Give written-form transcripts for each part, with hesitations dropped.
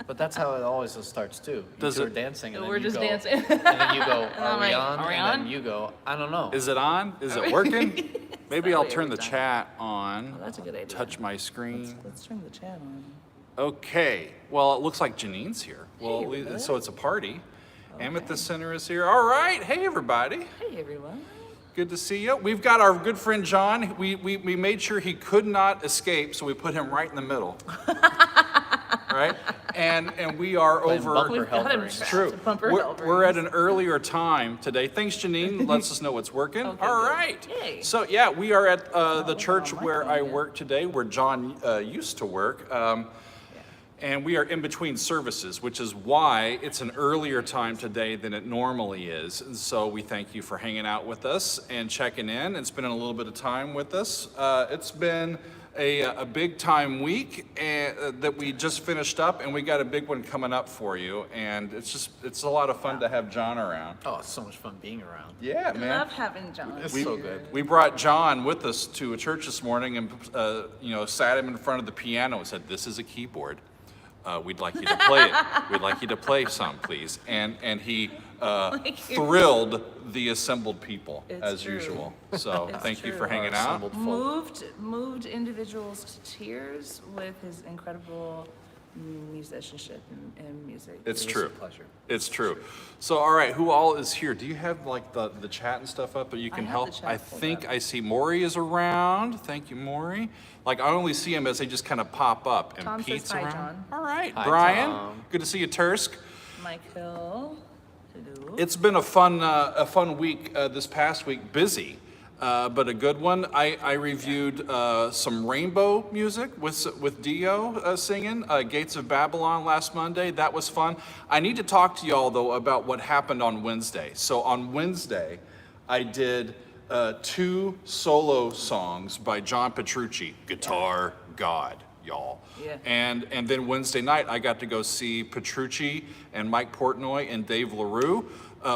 But that's how it always starts too. You two are dancing, and then We're you just go, dancing. and then you go, I'm are we like, on? are we And on? then you go, I don't know. Is it on? Is it working? Maybe I'll that way turn every the time. chat on. Oh, that's a good idea. Touch my screen. Let's turn the chat on. Okay. Well, it looks like Janine's here. Well, Hey, everybody. so it's a party. Amethyst Center is here. All right. Hey, everybody. Hey, everyone. Good to see you. We've got our good friend John. We made sure he could not escape, so we put him right in the middle. Right? And we are Playing over. bumper We've got him Helvering. trapped. True. Bumper Helvering. We're at an earlier time today. Thanks, Janine. Lets us know it's working. Okay, All good. right. Yay. So yeah, we are at the church on my where phone I yet. work today, where John used to work. And we are in between services, which is why it's an earlier time today than it normally is. And so we thank you for hanging out with us and checking in and spending a little bit of time with us. It's been a big time week that we just finished up, and we got a big one coming up for you. And it's a lot of fun to have John around. Oh, it's so much fun being around. Yeah, man. Love having John. It's so good. We brought John with us to a church this morning and sat him in front of the piano and said, "This is a keyboard. We'd like you to play it. We'd like you to play some, please." And he thrilled the assembled people It's as true. usual. So It's thank you true. for hanging out. Assembled folk. Moved individuals to tears with his incredible musicianship and music. It's It was true. a pleasure. It's true. So all right, who all is here? Do you have like the chat and stuff up that you can have help? the chat I pulled think up. I see Maury is around. Thank you, Maury. Like I only see him as they just kind of pop up. And Tom says Pete's hi, around. John. All right, Hi, Brian. Tom. Good to see you, Tursk. Michael. Hello. It's been a fun week this past week. Busy, but a good one. I reviewed some rainbow music with Dio singing Gates of Babylon last Monday. That was fun. I need to talk to y'all though about what happened on Wednesday. So on Wednesday, I did 2 solo songs by John Petrucci, Guitar God, y'all. Yeah. And then Wednesday night, I got to go see Petrucci and Mike Portnoy and Dave LaRue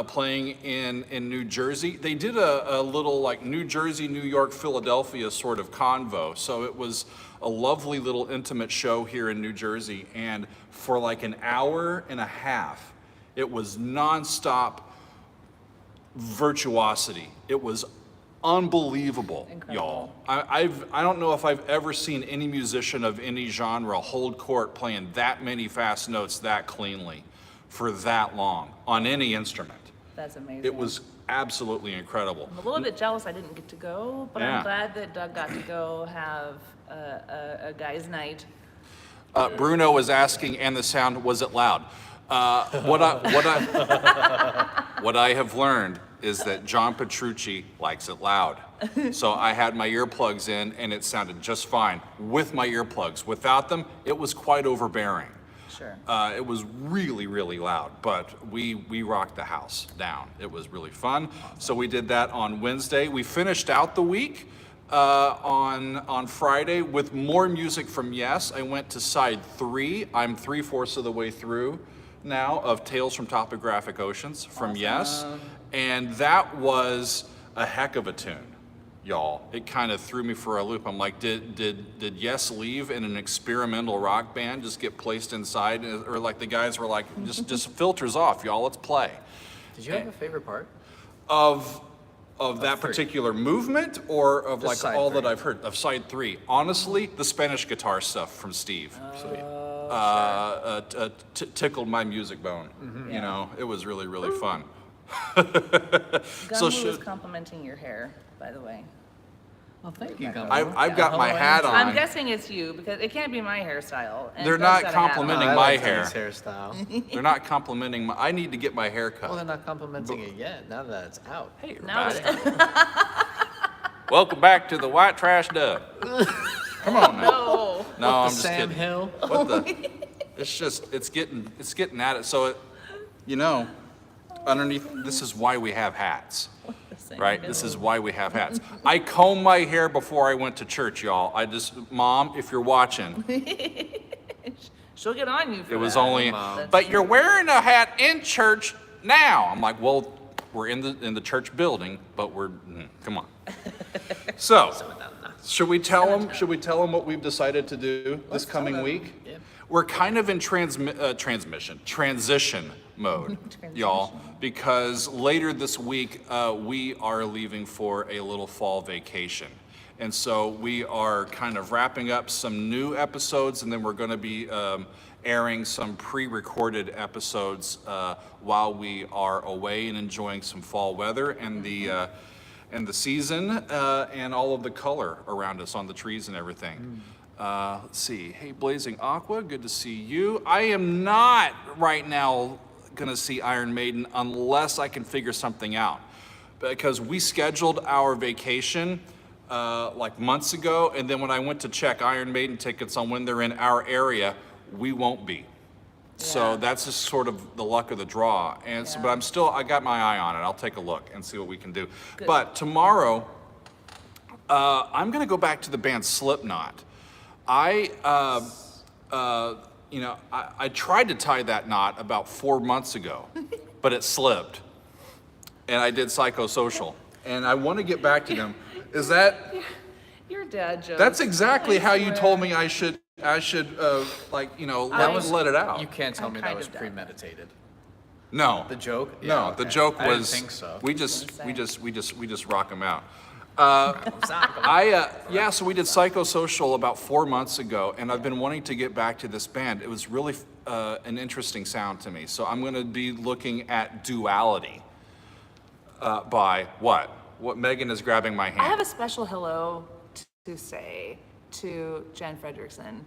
playing in New Jersey. They did a little like New Jersey, New York, Philadelphia sort of convo. So it was a lovely little intimate show here in New Jersey. And for like an hour and a half, it was nonstop virtuosity. It was unbelievable, y'all. I don't know if I've ever seen any musician of any genre hold court playing that many fast notes that cleanly for that long on any instrument. That's amazing. It was absolutely incredible. I'm a little bit jealous I didn't get to go, but Yeah. I'm glad that Doug got to go have a guy's night. Bruno was asking, and the sound, was it loud? What I have learned is that John Petrucci likes it loud. So I had my earplugs in and it sounded just fine with my earplugs. Without them, it was quite overbearing. Sure. It was really, really loud, but we rocked the house down. It was really fun. So we did that on Wednesday. We finished out the week on Friday with more music from Yes. I went to side 3. I'm 3/4 of the way through now of Tales from Topographic Oceans from Yes. And that was a heck of a tune, y'all. It kind of threw me for a loop. I'm like, did Yes leave in an experimental rock band, just get placed inside? Or like the guys were like, just filters off, y'all, let's play. Did you have a favorite part? Of that 3. particular movement, or of Just like side all 3. that I've heard of side 3? Honestly, the Spanish guitar stuff from Steve Sweet. tickled my music bone. You know, it was really, really fun. Gunwoo So is complimenting your hair, by the way. Well, thank you. I've got my hat on. I'm guessing it's you because it can't be my hairstyle. and They're Doug's not got a hat complimenting on. my like hair. Dee's hairstyle. They're not complimenting I need to get my hair cut. Well, they're not complimenting it yet. Now that it's out. Hey, Now everybody. Welcome back to the White Trash Dub. Come on now. No. No, I'm the just Sam kidding. Hill. What the? It's getting at it. So underneath, this is why we have hats, right? This is why we have hats. I comb my hair before I went to church, y'all. Mom, if you're watching, She'll get on you for it was that. only, Mom. but you're wearing a hat in church now. I'm like, well, we're in the church building, but come on. So, should we tell them what we've decided to do this coming week? Yeah. we're kind of in transition mode, y'all, because later this week we are leaving for a little fall vacation. And so we are kind of wrapping up some new episodes, and then we're going to be airing some pre-recorded episodes while we are away and enjoying some fall weather and the season and all of the color around us on the trees and everything. Let's see. Hey, Blazing Aqua, good to see you. I am not right now going to see Iron Maiden unless I can figure something out, because we scheduled our vacation like months ago, and then when I went to check Iron Maiden tickets on when they're in our area, we won't be. So Yeah. that's just sort of the luck of the draw. And so, but I got my eye on it. I'll take a look and see what we can do. Good. But tomorrow, I'm gonna go back to the band Slipknot. I tried to tie that knot about 4 months ago, but it slipped. And I did Psychosocial. And I want to get back to them. Is that, Your dad jokes. that's exactly I how you swear. told me I should let it out. You can't tell I'm me that kind was of done. premeditated. No. The joke? No, Yeah, the okay. joke I didn't was, think so. we just rock them out. Exactly. So we did Psychosocial about 4 months ago, and I've been wanting to get back to this band. It was really an interesting sound to me. So I'm going to be looking at Duality by what? What Megan is grabbing my hand. I have a special hello to say to Jen Fredrickson.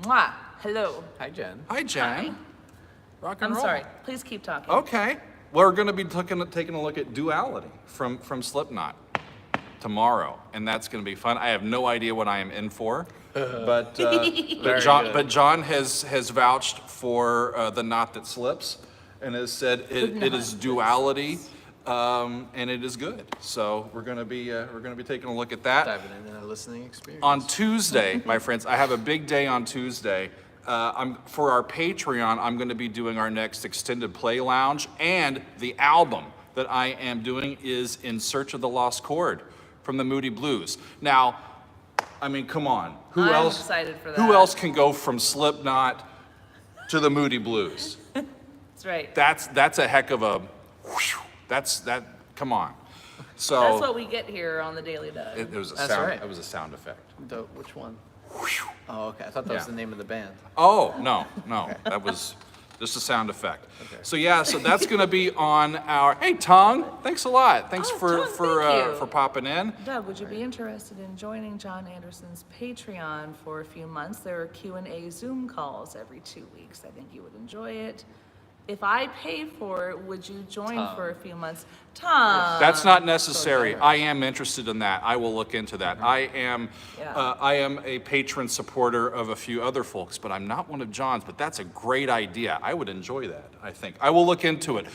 Mwah! Hello. Hi, Jen. Hi, Jen. Rock and I'm roll. sorry. Please keep talking. Okay. We're going to be taking a look at Duality from Slipknot tomorrow, and that's going to be fun. I have no idea what I am in for, but Very John, good. but John has vouched for the knot that slips, and has said it is Duality, and it is good. So we're going to be taking a look at that. Diving into a listening experience. On Tuesday, my friends, I have a big day on Tuesday. For our Patreon, I'm going to be doing our next extended play lounge, and the album that I am doing is In Search of the Lost Chord from the Moody Blues. Now, I mean, come on. I'm excited for Who that. else can go from Slipknot to the Moody Blues? That's right. That's a heck of a. Come on. So That's what we get here on the Daily Doug. it was a That's sound. right. It was a sound effect. Which one? Oh, okay. I thought that was Yeah. the name of the band. Oh, no, that was just a sound effect. Okay. So that's gonna be on our, hey, Tong, thanks a lot. Thanks Oh, for, Tong, thank you. for popping in. Doug, would you be interested in joining John Anderson's Patreon for a few months? There are Q&A Zoom calls every 2 weeks. I think you would enjoy it. If I paid for it, would you join for a few months? Tom. That's not necessary. I am interested in that. I will look into that. I am a patron supporter of a few other folks, but I'm not one of John's, but that's a great idea. I would enjoy that, I think. I will look into it.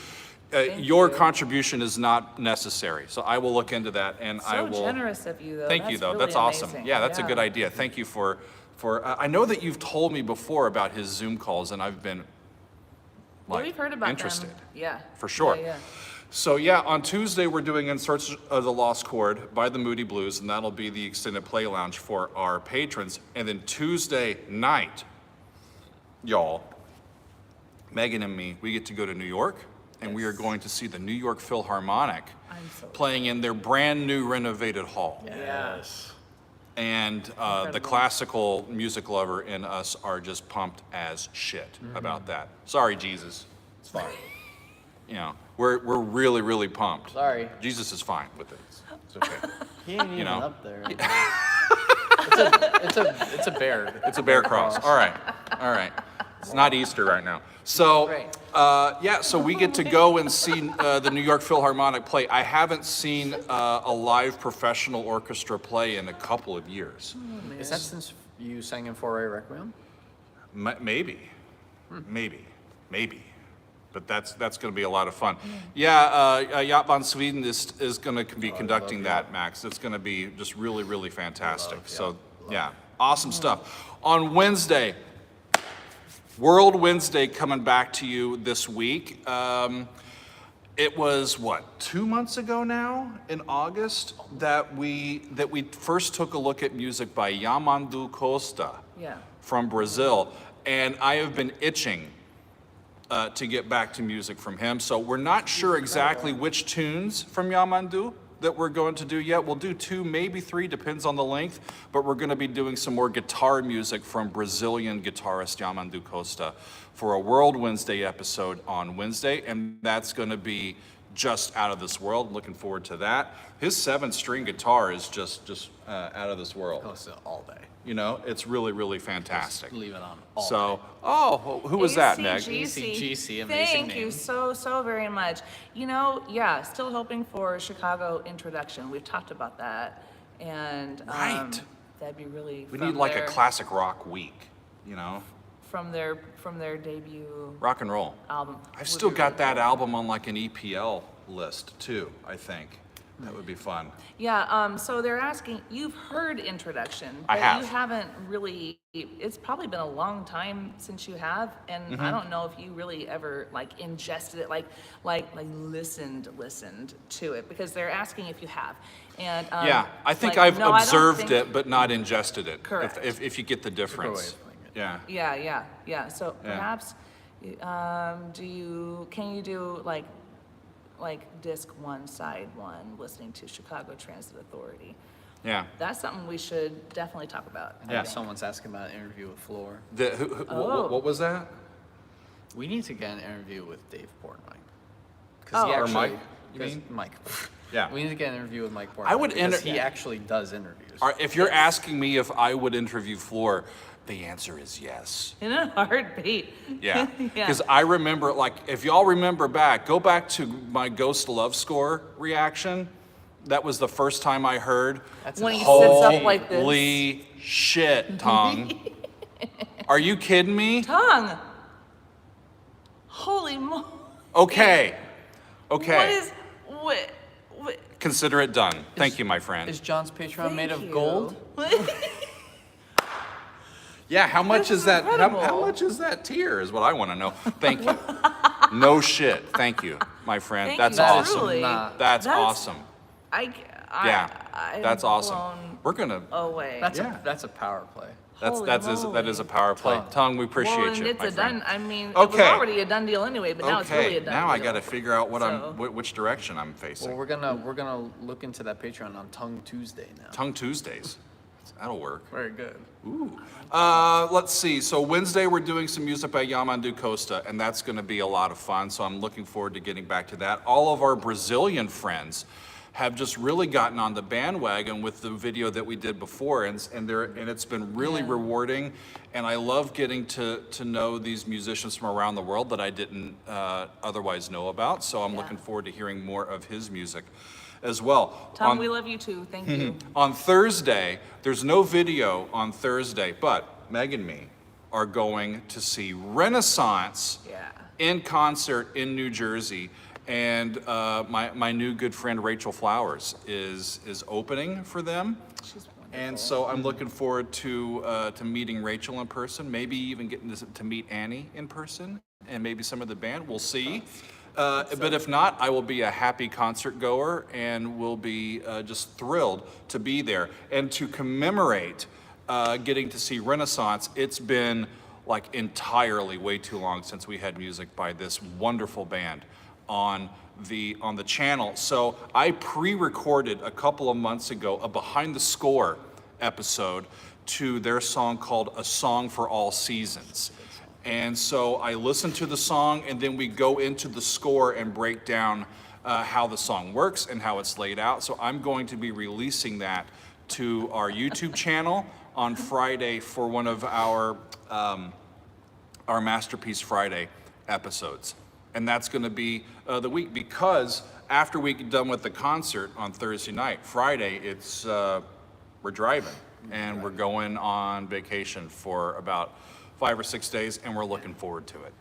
Your you. contribution is not necessary, so I will look into that, and I So will. generous of you, though. Thank you, That's though. really That's awesome. amazing. Yeah, that's a good idea. Thank you for. I know that you've told me before about his Zoom calls, and I've been Yeah, we've heard about interested. them. Yeah. For sure. Yeah. So yeah, on Tuesday we're doing In Search of the Lost Chord by the Moody Blues, and that'll be the extended play lounge for our patrons. And then Tuesday night, y'all, Megan and me, we get to go to New York, and we are going to see the New York Philharmonic I'm so playing in their brand new renovated hall. Yes. And the classical music lover in us are just pumped as shit about that. Sorry, Jesus. It's fine. You know, we're really, really pumped. Sorry. Jesus is fine with it. It's okay. He ain't even know. up there. It's a bear. It's a bear cross. All right. It's not Easter right now. So, Right. so we get to go and see the New York Philharmonic play. I haven't seen a live professional orchestra play in a couple of years. Is that since you sang in Foray Requiem? Maybe. But that's going to be a lot of fun. Yeah, Jaap van Sweden is going to be conducting that, Max. It's going to be just really, really fantastic. So, yeah, awesome stuff. On Wednesday, World Wednesday coming back to you this week. It was, 2 months ago now, in August, that we first took a look at music by Yamandu Costa. Yeah. from Brazil, and I have been itching to get back to music from him. So we're not sure exactly which tunes from Yamandu that we're going to do yet. We'll do 2, maybe 3, depends on the length, but we're going to be doing some more guitar music from Brazilian guitarist Yamandu Costa for a World Wednesday episode on Wednesday, and that's going to be just out of this world. Looking forward to that. His 7-string guitar is just out of this world. Oh, so all day. You know, it's really, really fantastic. Just leave it on all So, day. oh, who was that, Meg? ACGC, amazing Thank you name. so very much. You know, yeah, still hoping for Chicago introduction. We've talked about that, and Right. that'd be really. We from need like a their- classic rock week, you know? from their debut Rock and roll. album. I've Would still be got really that cool. album on like an EPL list too, I think. That would be fun. Yeah, so they're asking, you've heard Introduction, I but have. you haven't really, it's probably been a long time since you have, and Mm-hmm. I don't know if you really ever like ingested it, like listened to it, because they're asking if you have. And Yeah, I think like, I've no, I don't observed think- it, but not ingested it. Correct. If you get the difference. of putting it. Yeah. Yeah. So Yeah. perhaps, can you do like disc 1, side 1, listening to Chicago Transit Authority? Yeah. That's something we should definitely talk about. I Yeah, think. someone's asking about an interview with Floor. What was that? We need to get an interview with Dave Portnoy. Oh. Because he Or actually, Mike, you 'cause mean? Mike. Yeah. We need to get an interview with Mike Portnoy. I would because enter- he actually does interviews. If you're asking me if I would interview Floor, the answer is yes. In a heartbeat. Yeah. Yeah. Because I remember, like, if y'all remember back, go back to my Ghost Love Score reaction. That was the first time I heard. That's When an he all- sits up like this. Holy shit, Tongue. Are you kidding me? Tongue. Holy mo. Okay. Okay. What is what? Consider it done. Thank you, my friend. Is John's Patreon made Thank of you. gold? Yeah, how much This is is that? How incredible. much is that tier? Is what I want to know. Thank you. No shit. Thank you, my friend. Thank That's you, awesome. truly. Nah. That's awesome. Yeah, I'm that's awesome. blown We're gonna. away. Yeah. That's a power play. Holy That is a power play. Tongue. Tongue, we appreciate well, and you, it's my a friend. done. I mean, it was Okay. already a done deal anyway, but now it's really a done now deal. I got to figure out what So- which direction I'm facing. Well, we're gonna look into that Patreon on Tongue Tuesday now. Tongue Tuesdays. That'll work. Very good. Let's see. So Wednesday we're doing some music by Yamandu Costa, and that's going to be a lot of fun. So I'm looking forward to getting back to that. All of our Brazilian friends have just really gotten on the bandwagon with the video that we did before, and it's been really Yeah. rewarding. And I love getting to know these musicians from around the world that I didn't otherwise know about. So I'm Yeah. looking forward to hearing more of his music as well. Tom, On- we love you too. Thank you. on Thursday, there's no video on Thursday, but Meg and me are going to see Renaissance Yeah. in concert in New Jersey. And my new good friend Rachel Flowers is opening for them. She's wonderful. And so I'm looking forward to meeting Rachel in person, maybe even getting to meet Annie in person, and maybe some of the band. We'll see. But if not, I will be a happy concert goer and will be just thrilled to be there. And to commemorate getting to see Renaissance, it's been like entirely way too long since we had music by this wonderful band on the channel. So I pre-recorded a couple of months ago a behind the score episode to their song called A Song for All Seasons. And so I listen to the song, and then we go into the score and break down how the song works and how it's laid out. So I'm going to be releasing that to our YouTube channel on Friday for one of our Masterpiece Friday episodes. And that's going to be the week, because after we get done with the concert on Thursday night, Friday, it's we're driving and we're going on vacation for about 5 or 6 days, and we're looking forward to it.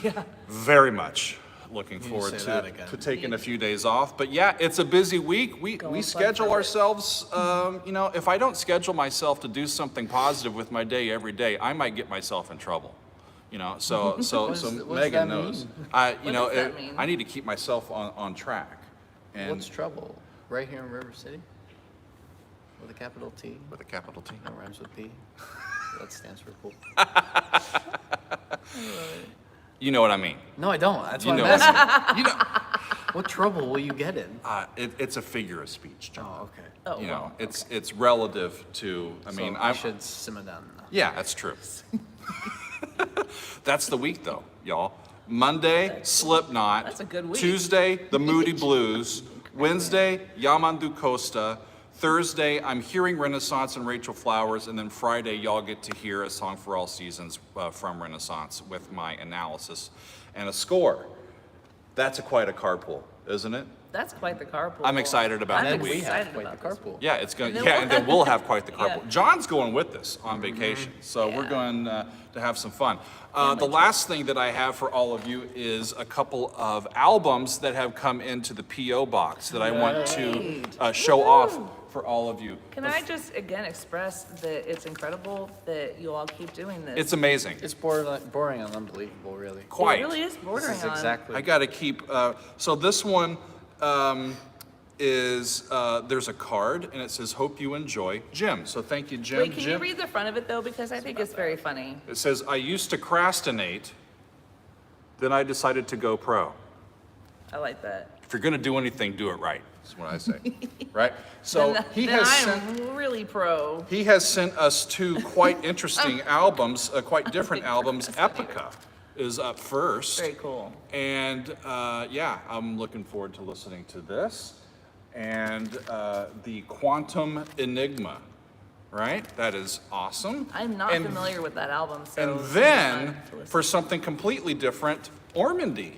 Yeah. Very much looking forward say that again. to taking a few days off. But yeah, it's a busy week. We Going schedule fun. ourselves, if I don't schedule myself to do something positive with my day every day, I might get myself in trouble. So does Megan that knows. mean? does that mean? I need to keep myself on track. And What's trouble? Right here in River City? With a capital T? with a capital T. No rhymes with P. That stands for cool. You know what I mean. No, I don't. That's You what know I'm what I asking. mean. You know, What trouble will you get in? it's a figure of speech, John. Oh, okay. Oh, You know, well, it's relative to. I So mean, I should simmer down. Yeah, that's true. That's the week, though, y'all. Monday, Slipknot. That's a good week. Tuesday, the Moody Blues. Wednesday, Yamandu Costa. Thursday, I'm hearing Renaissance and Rachel Flowers. And then Friday, y'all get to hear A Song for All Seasons from Renaissance with my analysis and a score. That's quite a carpool, isn't it? That's quite the carpool. I'm excited about I'm the And week. we excited have quite about the this carpool. Yeah, it's going. And then Yeah, we'll- and then we'll have quite the carpool. Yeah. John's going with us on vacation, so we're Yeah. going to have some fun. The last thing that I have for all of you is a couple of albums that have come into the PO box that I want to show off for all of you. Can I just again express that it's incredible that you all keep doing this? It's amazing. It's boring and unbelievable, really. Quite. It really is bordering This is on. exactly. I got to keep. So this one is there's a card and it says "Hope you enjoy, Jim." So thank you, Jim. Wait, can you Jim. read the front of it though? Because I think it's very funny. It says, "I used to procrastinate, then I decided to go pro." I like that. If you're gonna do anything, do it right. That's what I say, right? So then, he then has I'm sent really pro. he has sent us two quite interesting albums, quite different albums. Epica is up first, Very cool. and yeah, I'm looking forward to listening to this, and the Quantum Enigma, right? That is awesome. I'm not And- familiar with that album, so. And this is then, fun to listen for to. something completely different, Ormandy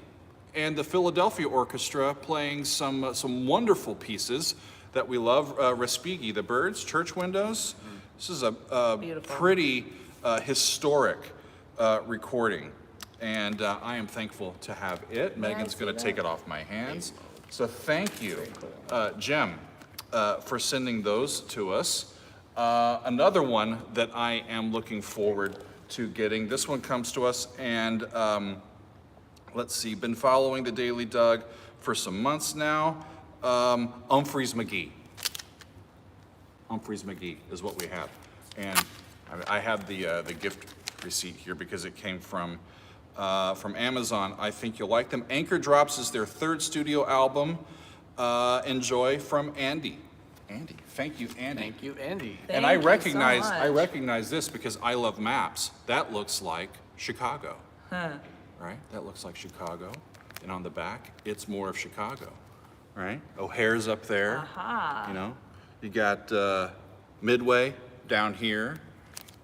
and the Philadelphia Orchestra playing some wonderful pieces that we love. Respighi, The Birds, Church Windows. This is a Beautiful. pretty historic recording, and I am thankful to have it. Megan's see going to that? take it off my hands. So thank you, Jim, for sending those to us. Another one that I am looking forward to getting. This one comes to us, and let's see, been following the Daily Doug for some months now. Humphreys McGee. Humphreys McGee is what we have, and I have the gift receipt here because it came from Amazon. I think you'll like them. Anchor Drops is their third studio album. Enjoy from Andy. Andy, thank you, Andy. Thank you, Andy. And I Thank you so recognize much. this because I love maps. That looks like Chicago. Right? That looks like Chicago. And on the back, it's more of Chicago. Right? O'Hare's up there. Aha. You know? You got Midway down here.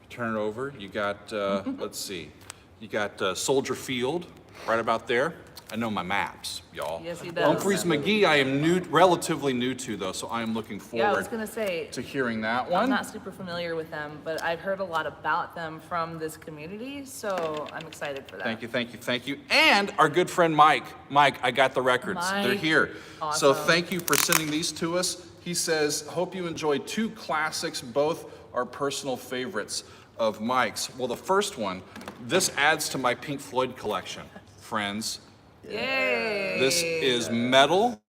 Turn it over. You got let's see. You got Soldier Field right about there. I know my maps, y'all. Yes, he does. Humphreys McGee, I am relatively new to though, so I am looking Yeah, I was forward gonna say, to hearing that I'm one. not super familiar with them, but I've heard a lot about them from this community, so I'm excited for that. Thank you, thank you, thank you. And our good friend Mike. Mike, I got the records. They're Mike, here. So awesome. thank you for sending these to us. He says, hope you enjoyed two classics. Both are personal favorites of Mike's. Well, the first one, this adds to my Pink Floyd collection, friends. Yay! This is metal.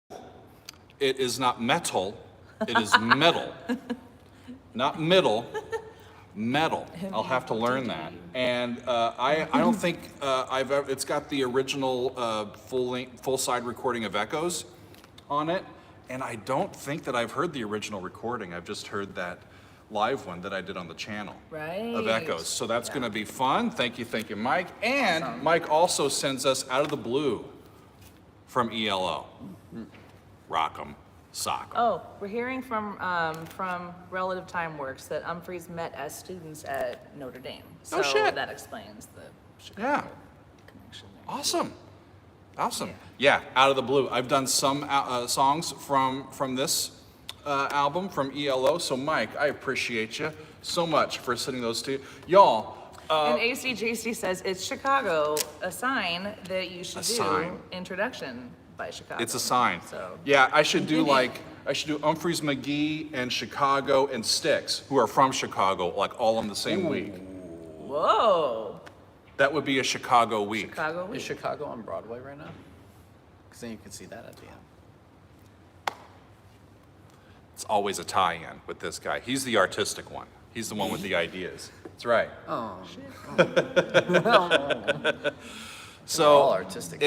It is not metal. It is metal. Not middle. Metal. I'll have to learn that. And I don't think I've ever. It's got the original full side recording of Echoes on it, and I don't think that I've heard the original recording. I've just heard that live one that I did on the channel of Right. Echoes. So that's going to be fun. Thank you, Mike. And Mike also sends us Out of the Blue from ELO. Rock 'em, sock 'em. Oh, we're hearing from Relative Time Works that Humphreys met as students at Notre Dame. So shit. that explains the Yeah. Chicago connection there. Awesome. Yeah, Out of the Blue. I've done some songs from this album from ELO. So Mike, I appreciate you so much for sending those to y'all. And ACJC says it's Chicago, a sign that you should A do sign. Introduction by Chicago. It's a sign. So Yeah, I should do Humphreys McGee and Chicago and Styx, who are from Chicago, like all in the same week. whoa, That would be a Chicago week. Chicago Is week. Chicago on Broadway right now? Because then you can see that at the end. It's always a tie-in with this guy. He's the artistic one. He's the one with the ideas. That's right. Oh, So We're all artistic.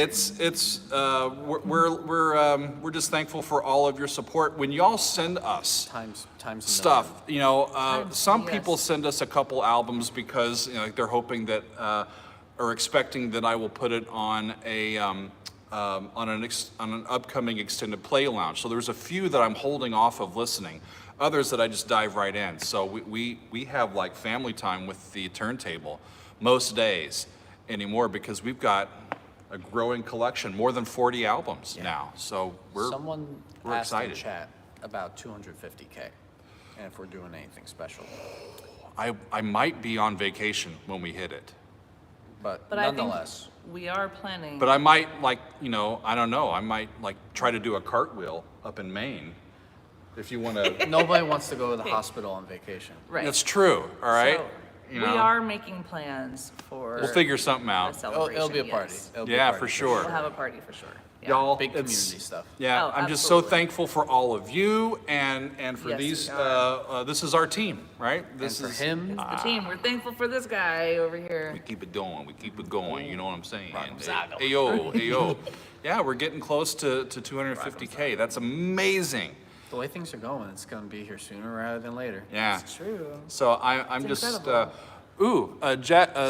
we're just thankful for all of your support. When y'all send us times a stuff, you know, some yes. people send us a couple albums because, you know, they're hoping that or expecting that I will put it on an upcoming extended play lounge. So there's a few that I'm holding off of listening. Others that I just dive right in. So we have like family time with the turntable most days anymore because we've got a growing collection, more than 40 albums now. So Someone we're asked excited. in chat about 250K, and if we're doing anything special. I might be on vacation when we hit it. But But I nonetheless, think we are planning. But I might, like, you know, I don't know, I might like try to do a cartwheel up in Maine if you want to. nobody wants to go to the hospital on vacation. Right. That's true, all right? So, You we know. are making plans for We'll figure something a out. celebration. It'll be a party. yes. It'll be a Yeah, party for sure. We'll have a party for sure. Yeah. Y'all, Big it's- community stuff. Yeah, Oh, I'm just so absolutely. thankful for all of you and for Yes, these, we are. this is our team, right? And This for is him, The team. We're thankful for this guy over here. We keep it going, you know what I'm saying? Rock'em Hey yo, hey yo. Yeah, we're getting close to 250K, that's amazing. the way things are going, it's going to be here sooner rather than later. Yeah. It's true. So I'm It's just, incredible.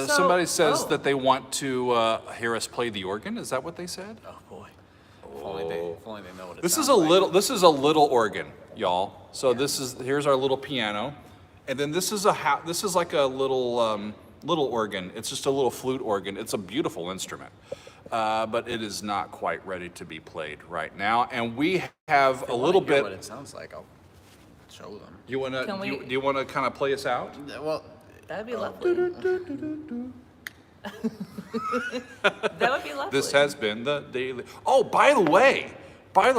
somebody says oh. that they want to hear us play the organ. Is that what they said? Oh boy. If only they know what it This is sounds like. this is a little organ, y'all. So here's our little piano, and then this is like a little organ. It's just a little flute organ. It's a beautiful instrument, but it is not quite ready to be played right now. And we have If a they little wanna hear bit. what it sounds like, I'll show them. You wanna Can we- do you wanna kind of play us out? Well, That'd be lovely. That would be lovely. This has been the daily. Oh, by the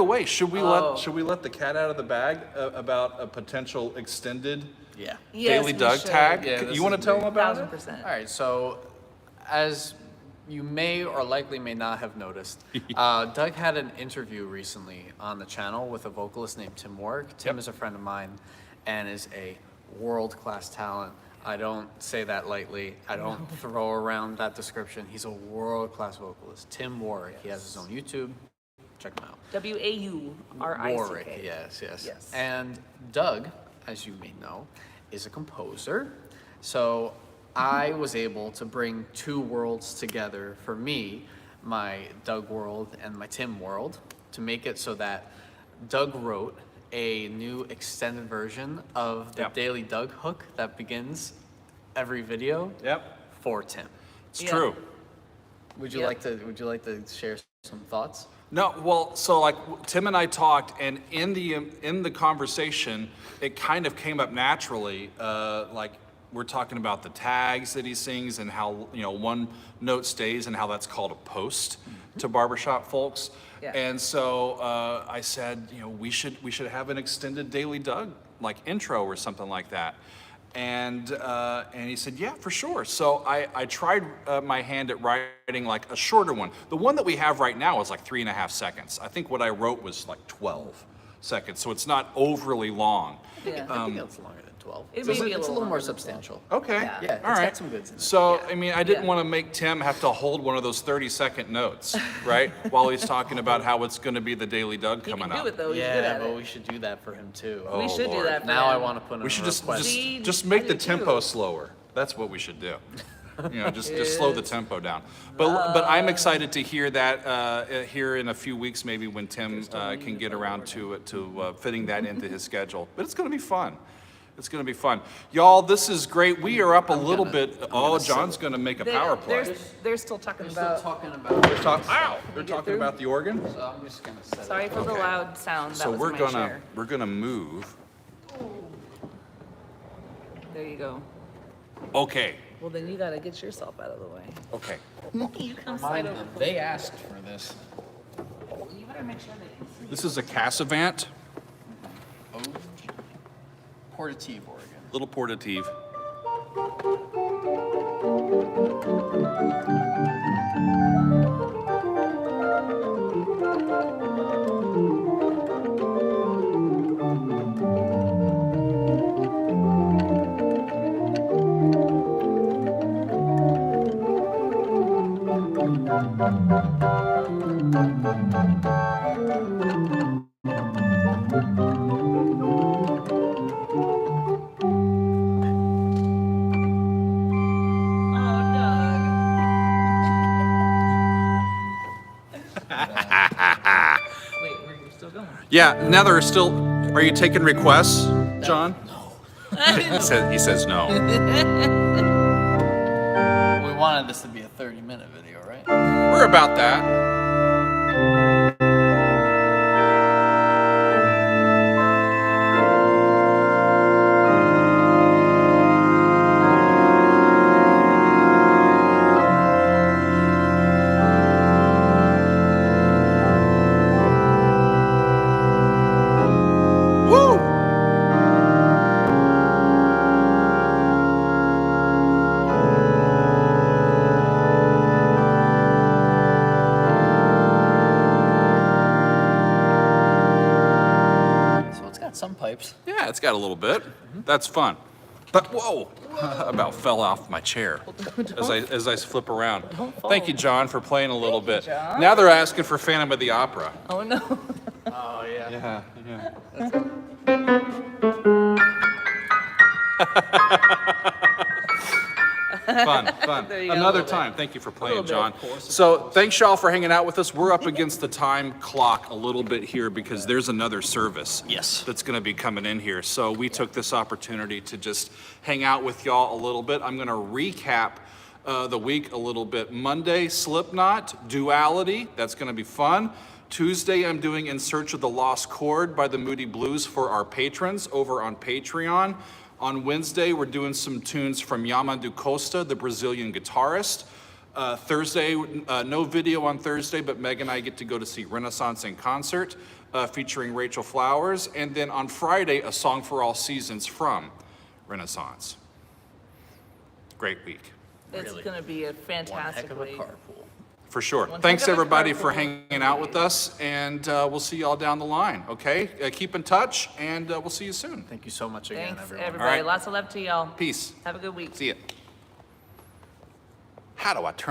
way, should we Oh. let the cat out of the bag about a potential extended yeah. Yes, Daily we Doug should. tag? Yeah, You this want to is tell big. them about it? 1000%. All right, so as you may or likely may not have noticed, Doug had an interview recently on the channel with a vocalist named Tim Warwick. Tim Yep. is a friend of mine and is a world-class talent. I don't say that lightly. I don't throw around that description. He's a world-class vocalist. Tim Warwick. He has his own YouTube. Check him out. Warrick. Warwick, yes. Yes. And Doug, as you may know, is a composer. So I was able to bring two worlds together for me, my Doug world and my Tim world, to make it so that Doug wrote a new extended version of the Yep. Daily Doug hook that begins every video Yep, for Tim. it's Yeah. true. Would you Yep. like to share some thoughts? No, well, so like Tim and I talked, and in the conversation, it kind of came up naturally. Like we're talking about the tags that he sings and how one note stays and how that's called a post to barbershop folks. Yeah. And so I said, we should have an extended Daily Doug like intro or something like that. And he said, yeah, for sure. So I tried my hand at writing like a shorter one. The one that we have right now is like 3.5 seconds. I think what I wrote was like 12 seconds, so it's not overly long. Yeah. I think it's longer than 12. It It's may a be a little little more longer than 12. substantial. Okay. Yeah. Yeah, it's All right. got some goods in it. So, Yeah. I mean, I didn't Yeah. want to make Tim have to hold one of those 30-second notes, right? While he's talking about how it's going to be the Daily Doug He coming can up. do it though. He's good Yeah, at but it. we should do that for him too. Oh, We should do Lord. that for Now I him. want to put in We a should just request. See, make I the do tempo too. slower. That's what we should do. Just slow the tempo down. But I'm excited to hear that here in a few weeks, maybe when Tim can get around to fitting that into his schedule. But it's going to be fun. It's going to be fun, y'all. This is great. We are up a little bit. Oh, John's going to make a power play. They're still talking We're still about. talking about. They're talking about the organ. So I'm just gonna set Sorry it. for the Okay. loud sound. That So was we're my gonna chair. move. There you go. Okay. Well, then you gotta get yourself out of the way. Okay. You come Remind slide them, over. they asked for this. You better make sure they can see. This is a Cassavant, Oh, portative organ. little portative. Oh, Doug. Wait, we're still going. Yeah, now there are still, are you taking requests, John? He says no. We wanted this to be a 30-minute video, right? We're about that. Woo! So it's got some pipes. Yeah, it's got a little bit. That's fun. But whoa, about fell off my chair as I flip around. Thank you, John, for playing a little bit. John. Now they're asking for Phantom of the Opera. Oh, no. Oh, yeah. Yeah. Fun. There you go, a Another little time. Thank you for playing, little John. bit. So thanks y'all for hanging out with us. We're up against the time clock a little bit here because there's another service. Yes. That's going to be coming in here. So we took this opportunity to just hang out with y'all a little bit. I'm going to recap the week a little bit. Monday, Slipknot, Duality. That's going to be fun. Tuesday, I'm doing In Search of the Lost Chord by the Moody Blues for our patrons over on Patreon. On Wednesday, we're doing some tunes from Yamandu Costa, the Brazilian guitarist. Thursday, no video on Thursday, but Meg and I get to go to see Renaissance in concert, featuring Rachel Flowers. And then on Friday, a song for all seasons from Renaissance. Great week. It's Really. going to be a One fantastic heck of a week. carpool. For sure. One Thanks heck of a everybody for carpool. hanging out with us, and we'll see y'all down the line, okay? Keep in touch, and we'll see you soon. Thank you so much again, Thanks, everyone. everybody. All right. Lots of love to y'all. Peace. Have a good week. See ya. How do I turn